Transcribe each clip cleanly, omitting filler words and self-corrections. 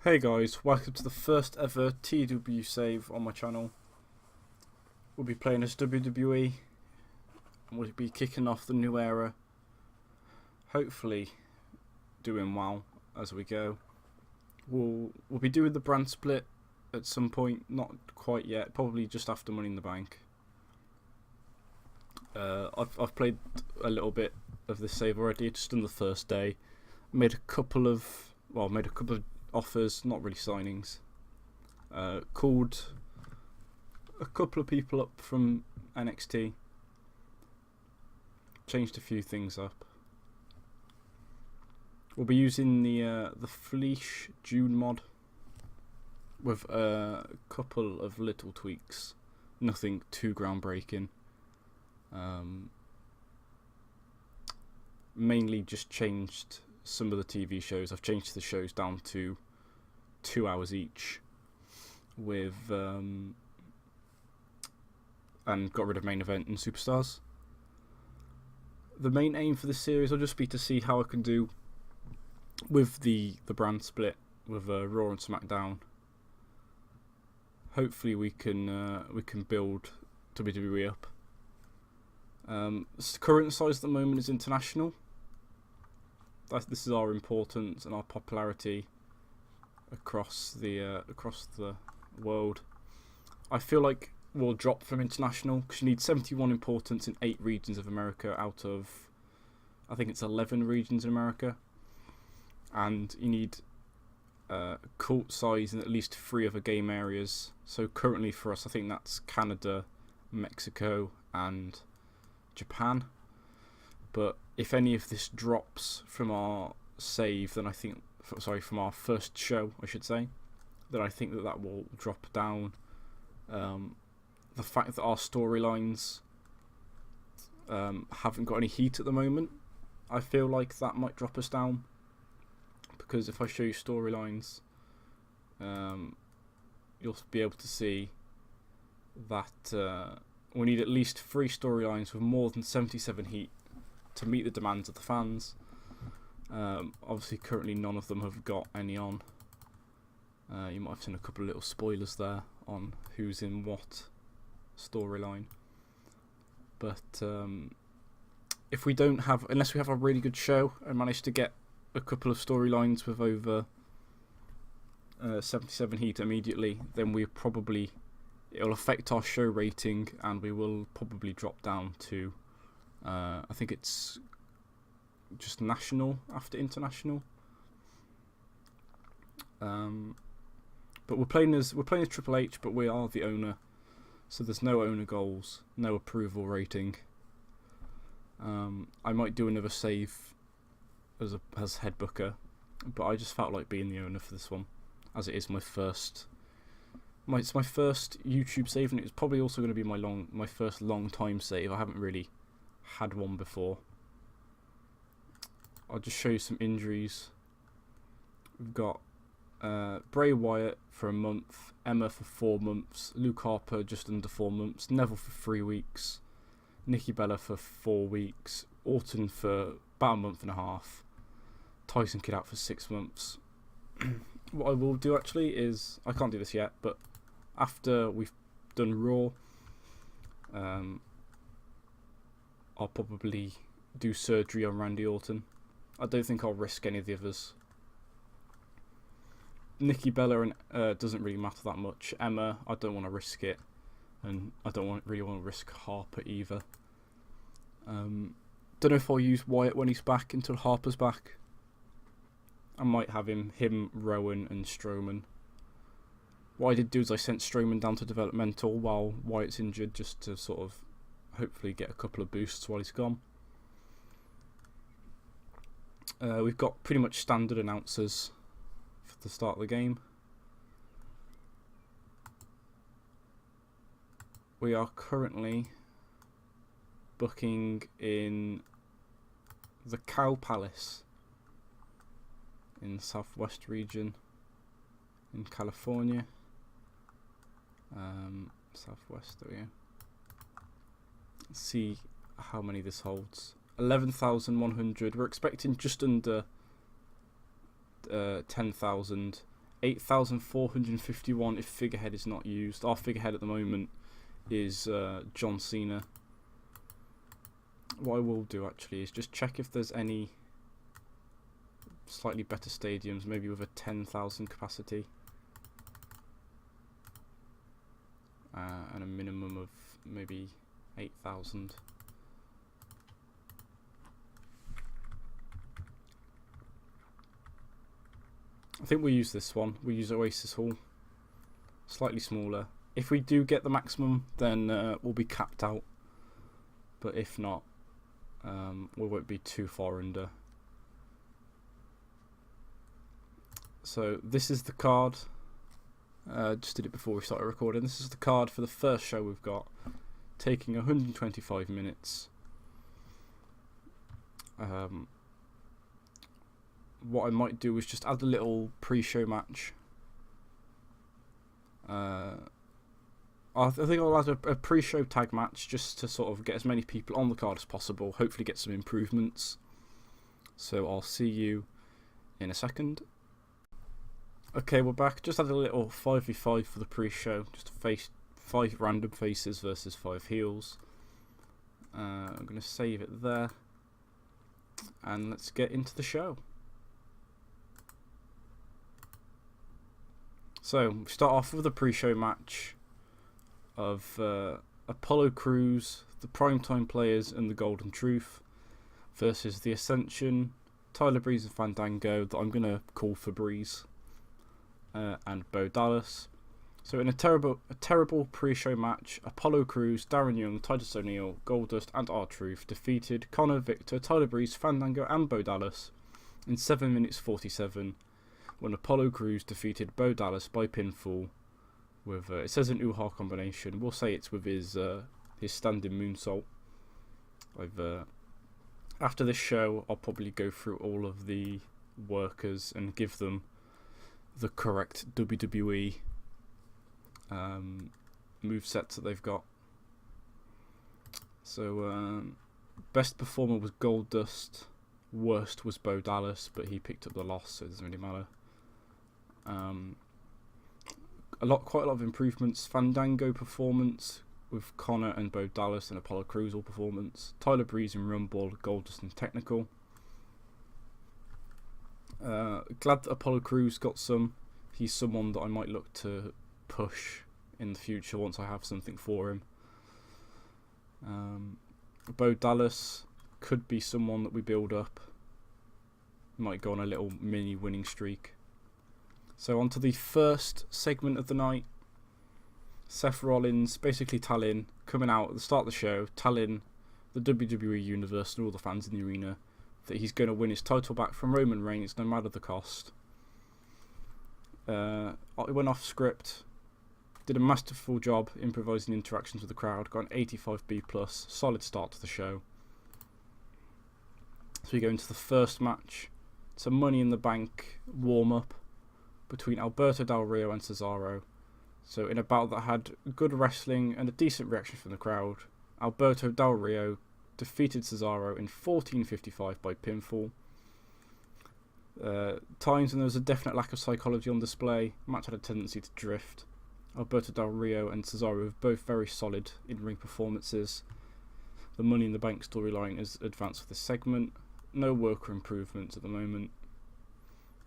Hey guys, welcome to the first ever TEW save on my channel. We'll be playing as WWE and we'll be kicking off the new era. Hopefully doing well as we go. We'll be doing the brand split at some point, not quite yet, probably just after Money in the Bank. I've played a little bit of this save already, just on the first day. Made a couple of offers, not really signings. Called a couple of people up from NXT. Changed a few things up. We'll be using the Fleesh June mod with a couple of little tweaks. Nothing too groundbreaking. Mainly just changed some of the TV shows. I've changed the shows down to 2 hours each, with and got rid of main event and superstars. The main aim for this series will just be to see how I can do with the brand split with Raw and SmackDown. Hopefully we can build WWE up. Current size at the moment is international. This is our importance and our popularity across the world. I feel like we'll drop from international because you need 71 importance in 8 regions of America out of, I think it's 11 regions in America, and you need cult size in at least 3 other game areas. So currently for us, I think that's Canada, Mexico, and Japan. But if any of this drops from our save, then I think, from our first show, I should say, then I think that will drop down. The fact that our storylines haven't got any heat at the moment, I feel like that might drop us down. Because if I show you storylines, you'll be able to see that we need at least 3 storylines with more than 77 heat to meet the demands of the fans. Obviously currently none of them have got any on. You might have seen a couple of little spoilers there on who's in what storyline. But if we don't have, unless we have a really good show and manage to get a couple of storylines with over 77 heat immediately, then it'll affect our show rating and we will probably drop down to I think it's just national after international. But we're playing as Triple H, but we are the owner, so there's no owner goals, no approval rating. I might do another save as head booker, but I just felt like being the owner for this one, as it is my first. It's my first YouTube save, and it's probably also going to be my first long time save. I haven't really had one before. I'll just show you some injuries. We've got Bray Wyatt for a month, Emma for 4 months, Luke Harper just under 4 months, Neville for 3 weeks, Nikki Bella for 4 weeks, Orton for about a month and a half, Tyson Kidd out for 6 months. What I will do actually is, I can't do this yet, but after we've done Raw, I'll probably do surgery on Randy Orton. I don't think I'll risk any of the others. Nikki Bella doesn't really matter that much. Emma, I don't want to risk it, and I don't really want to risk Harper either. Don't know if I'll use Wyatt when he's back until Harper's back. I might have him, Rowan, and Strowman. What I did do is I sent Strowman down to developmental while Wyatt's injured, just to sort of hopefully get a couple of boosts while he's gone. We've got pretty much standard announcers for the start of the game. We are currently booking in the Cow Palace in the Southwest region in California. Southwest, there we go. Let's see how many this holds. 11,100. We're expecting just under 10,000 8,451 if figurehead is not used. Our figurehead at the moment is John Cena. What I will do actually is just check if there's any slightly better stadiums, maybe with a 10,000 capacity and a minimum of maybe 8,000. I think we'll use this one. We'll use Oasis Hall. Slightly smaller. If we do get the maximum, then we'll be capped out. But if not, we won't be too far under. So this is the card. Just did it before we started recording. This is the card for the first show we've got, taking 125 minutes. What I might do is just add a little pre-show match. I think I'll add a pre-show tag match just to sort of get as many people on the card as possible, hopefully get some improvements. So I'll see you in a second. Okay, we're back. Just added a little 5v5 for the pre-show, just to face 5 random faces versus 5 heels. I'm going to save it there, and let's get into the show. So we start off with a pre-show match of Apollo Crews, the Primetime Players, and the Golden Truth versus the Ascension, Tyler Breeze and Fandango, that I'm gonna call Febreze, and Bo Dallas. So in a terrible pre-show match, Apollo Crews, Darren Young, Titus O'Neil, Goldust, and R-Truth defeated Connor, Victor, Tyler Breeze, Fandango, and Bo Dallas in 7 minutes 47. When Apollo Crews defeated Bo Dallas by pinfall with, it says an Uha combination. We'll say it's with his standing moonsault. After this show, I'll probably go through all of the workers and give them the correct WWE movesets that they've got. So, best performer was Goldust. Worst was Bo Dallas, but he picked up the loss, so it doesn't really matter. Quite a lot of improvements. Fandango performance with Connor and Bo Dallas, and Apollo Crews all performance. Tyler Breeze and Rumble, Goldust and technical. Glad that Apollo Crews got some. He's someone that I might look to push in the future once I have something for him. Bo Dallas could be someone that we build up. Might go on a little mini winning streak. So on to the first segment of the night. Seth Rollins, basically telling, coming out at the start of the show, telling the WWE Universe and all the fans in the arena that he's going to win his title back from Roman Reigns no matter the cost. It went off script, did a masterful job improvising interactions with the crowd, got an 85B+, solid start to the show. So we go into the first match. It's a Money in the Bank warm-up between Alberto Del Rio and Cesaro. So in a battle that had good wrestling and a decent reaction from the crowd, Alberto Del Rio defeated Cesaro in 14:55 by pinfall. Times when there was a definite lack of psychology on display, the match had a tendency to drift. Alberto Del Rio and Cesaro have both very solid in-ring performances. The Money in the Bank storyline is advanced with this segment. No worker improvements at the moment.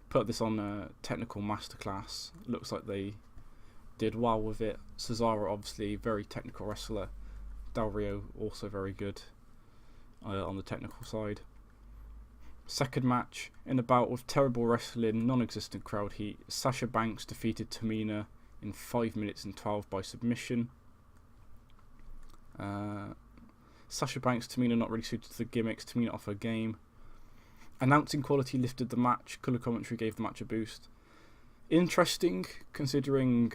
Put this on a technical masterclass. Looks like they did well with it. Cesaro obviously very technical wrestler. Del Rio also very good on the technical side. Second match, in a bout with terrible wrestling, non-existent crowd heat, Sasha Banks defeated Tamina in 5 minutes and 12 by submission. Sasha Banks, Tamina not really suited to the gimmicks. Tamina off her game. Announcing quality lifted the match. Colour commentary gave the match a boost. Interesting, considering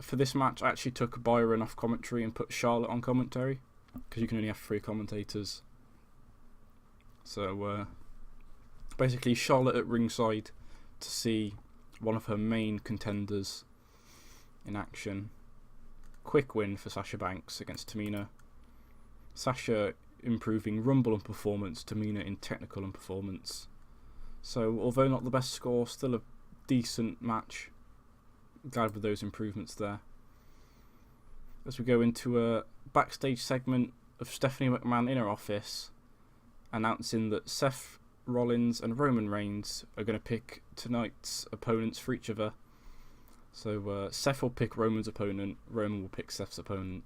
for this match I actually took Byron off commentary and put Charlotte on commentary, because you can only have 3 commentators. So basically Charlotte at ringside to see one of her main contenders in action. Quick win for Sasha Banks against Tamina. Sasha improving Rumble and performance, Tamina in technical and performance. So although not the best score, still a decent match. Glad with those improvements there. As we go into a backstage segment of Stephanie McMahon in her office, announcing that Seth Rollins and Roman Reigns are going to pick tonight's opponents for each other. So Seth will pick Roman's opponent, Roman will pick Seth's opponent,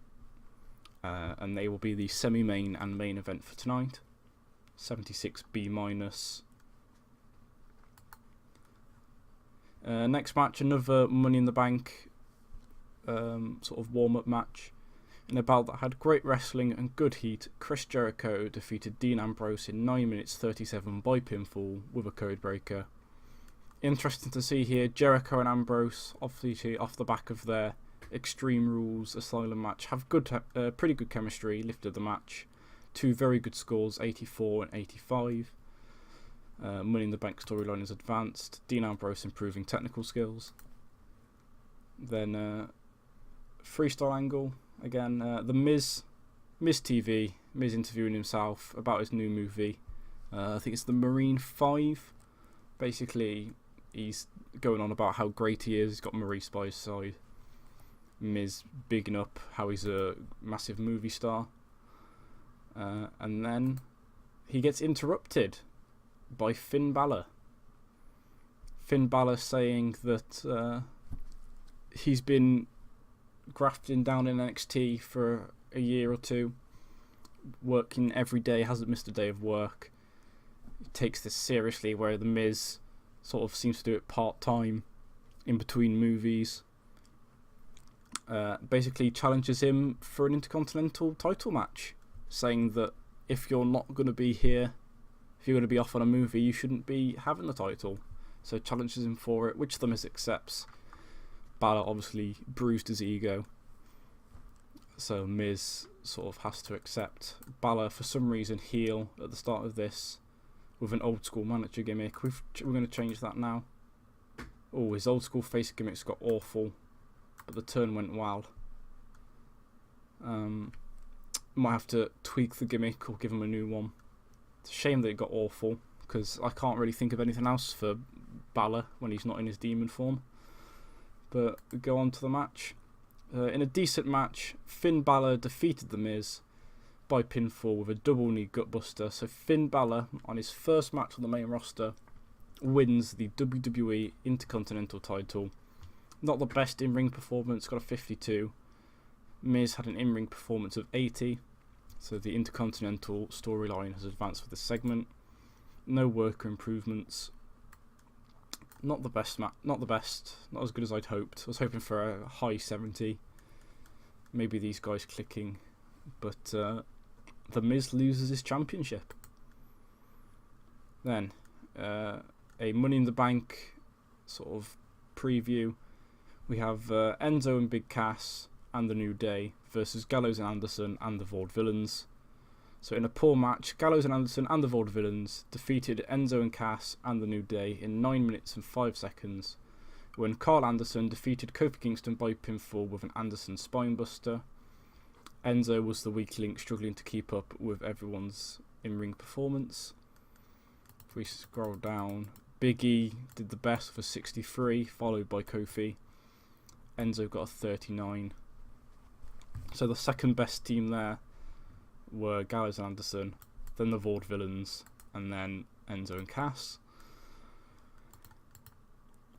and they will be the semi-main and main event for tonight. 76B-. Next match, another Money in the Bank sort of warm-up match. In a bout that had great wrestling and good heat, Chris Jericho defeated Dean Ambrose in 9 minutes 37 by pinfall with a code breaker. Interesting to see here, Jericho and Ambrose, obviously off the back of their Extreme Rules Asylum match, have pretty good chemistry, lifted the match. 2 very good scores, 84 and 85. Money in the Bank storyline is advanced. Dean Ambrose improving technical skills. Then freestyle angle again. The Miz TV, Miz interviewing himself about his new movie. I think it's the Marine 5. Basically, he's going on about how great he is. He's got Maurice by his side. Miz bigging up how he's a massive movie star. And then he gets interrupted by Finn Balor. Finn Balor saying that he's been grafting down in NXT for a year or two, working every day, hasn't missed a day of work. He takes this seriously, where The Miz sort of seems to do it part-time in between movies. Basically challenges him for an Intercontinental title match, saying that if you're not going to be here, if you're going to be off on a movie, you shouldn't be having the title. So challenges him for it, which The Miz accepts. Balor obviously bruised his ego, so Miz sort of has to accept. Balor, for some reason, heel at the start of this with an old school manager gimmick. We're going to change that now. Oh, his old school face gimmicks got awful, but the turn went wild. Might have to tweak the gimmick or give him a new one. It's a shame that it got awful, because I can't really think of anything else for Balor when he's not in his demon form. But we go on to the match. In a decent match, Finn Balor defeated The Miz by pinfall with a double knee gutbuster. So Finn Balor, on his first match on the main roster, wins the WWE Intercontinental title. Not the best in-ring performance, got a 52. Miz had an in-ring performance of 80. So the Intercontinental storyline has advanced for this segment. No worker improvements. Not the best, not as good as I'd hoped. I was hoping for a high 70. Maybe these guys clicking, but The Miz loses his championship. Then a Money in the Bank sort of preview. We have Enzo and Big Cass and The New Day versus Gallows and Anderson and the Vaudevillains. So in a poor match, Gallows and Anderson and the Vaudevillains defeated Enzo and Cass and The New Day in 9 minutes and 5 seconds, when Carl Anderson defeated Kofi Kingston by pinfall with an Anderson spinebuster. Enzo was the weak link, struggling to keep up with everyone's in-ring performance. If we scroll down, Big E did the best with a 63, followed by Kofi. Enzo got a 39. So the second best team there were Gallows and Anderson, then the Vaudevillains, and then Enzo and Cass.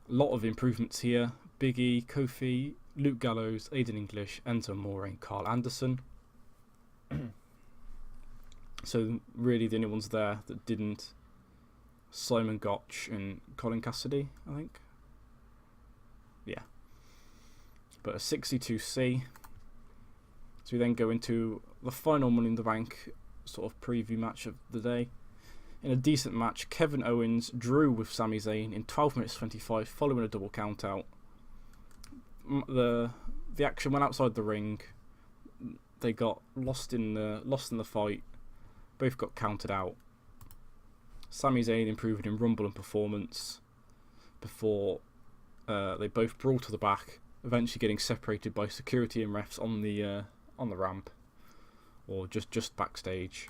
A lot of improvements here. Big E, Kofi, Luke Gallows, Aiden English, Enzo Amore, and Carl Anderson. So really the only ones there that didn't, Simon Gotch and Colin Cassidy, I think. Yeah. But a 62C. So we then go into the final Money in the Bank sort of preview match of the day. In a decent match, Kevin Owens drew with Sami Zayn in 12 minutes 25 following a double count out. The action went outside the ring. They got lost in the fight. Both got counted out. Sami Zayn improved in Rumble and performance before they both brawled to the back, eventually getting separated by security and refs on the ramp, or just backstage.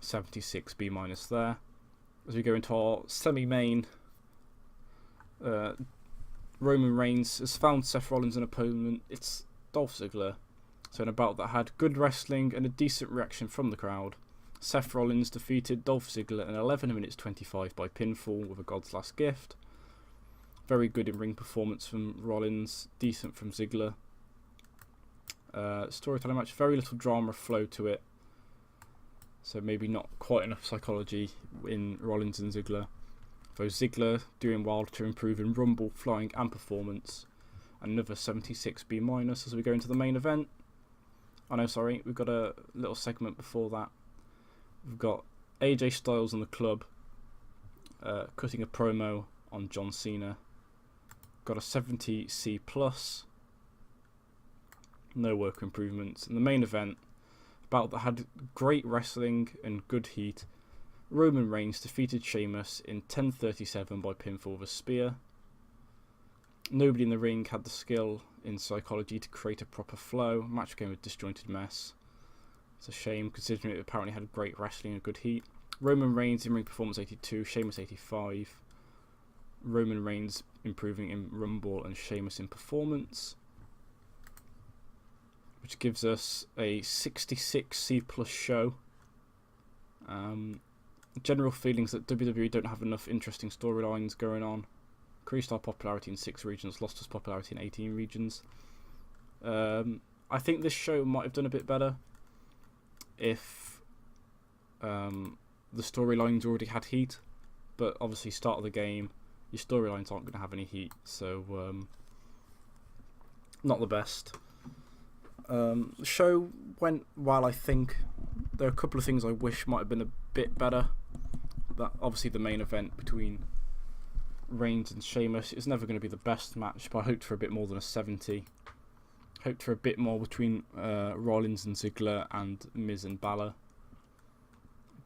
76B- there. As we go into our semi-main Roman Reigns has found Seth Rollins an opponent. It's Dolph Ziggler. So in a bout that had good wrestling and a decent reaction from the crowd, Seth Rollins defeated Dolph Ziggler in 11 minutes 25 by pinfall with a God's Last Gift. Very good in-ring performance from Rollins, decent from Ziggler. Storytelling match, very little drama flow to it. So maybe not quite enough psychology in Rollins and Ziggler. Though Ziggler doing well to improve in Rumble, flying and performance. Another 76B- as we go into the main event. Oh no, sorry, we've got a little segment before that. We've got AJ Styles and the club cutting a promo on John Cena. Got a 70C+. No work improvements. In the main event, bout that had great wrestling and good heat, Roman Reigns defeated Sheamus in 10:37 by pinfall with a spear. Nobody in the ring had the skill in psychology to create a proper flow. Match became a disjointed mess. It's a shame considering it apparently had great wrestling and good heat. Roman Reigns in ring performance 82, Sheamus 85. Roman Reigns improving in Rumble and Sheamus in performance, which gives us a 66C+ show. General feelings that WWE don't have enough interesting storylines going on. Increased our popularity in 6 regions, lost us popularity in 18 regions. I think this show might have done a bit better if the storylines already had heat, but obviously start of the game, your storylines aren't going to have any heat, so not the best. The show went well, I think. There are a couple of things I wish might have been a bit better. That obviously the main event between Reigns and Sheamus is never going to be the best match, but I hoped for a bit more than a 70. Hoped for a bit more between Rollins and Ziggler and Miz and Balor.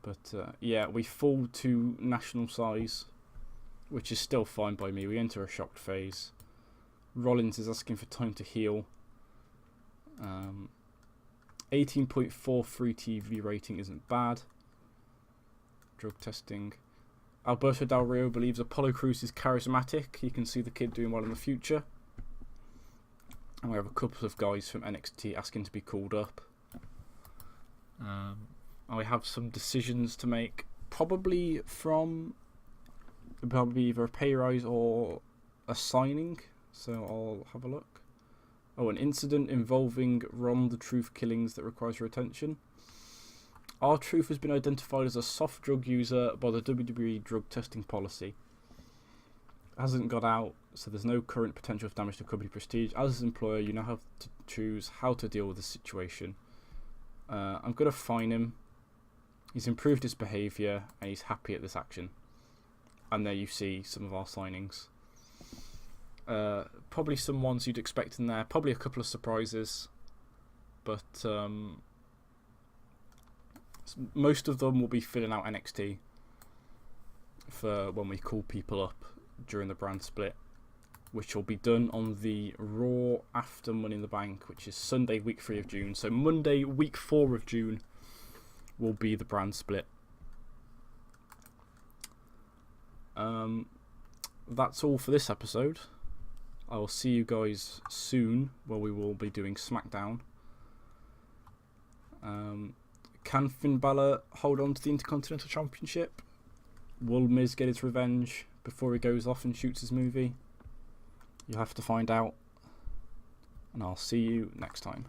But yeah, we fall to national size, which is still fine by me. We enter a shocked phase. Rollins is asking for time to heal. 18.43 TV rating isn't bad. Drug testing. Alberto Del Rio believes Apollo Crews is charismatic. You can see the kid doing well in the future. And we have a couple of guys from NXT asking to be called up. And we have some decisions to make. Probably either a pay rise or a signing. So I'll have a look. Oh, an incident involving Ron the Truth killings that requires your attention. R-Truth has been identified as a soft drug user by the WWE drug testing policy. It hasn't got out, so there's no current potential for damage to company prestige. As his employer, you now have to choose how to deal with this situation. I'm going to fine him. He's improved his behaviour, and he's happy at this action. And there you see some of our signings. Probably some ones you'd expect in there. Probably a couple of surprises. But most of them will be filling out NXT for when we call people up during the brand split, which will be done on the Raw after Money in the Bank, which is Sunday, week 3 of June. So Monday, week 4 of June will be the brand split. That's all for this episode. I will see you guys soon, where we will be doing SmackDown. Can Finn Balor hold on to the Intercontinental Championship? Will Miz get his revenge before he goes off and shoots his movie? You'll have to find out. And I'll see you next time.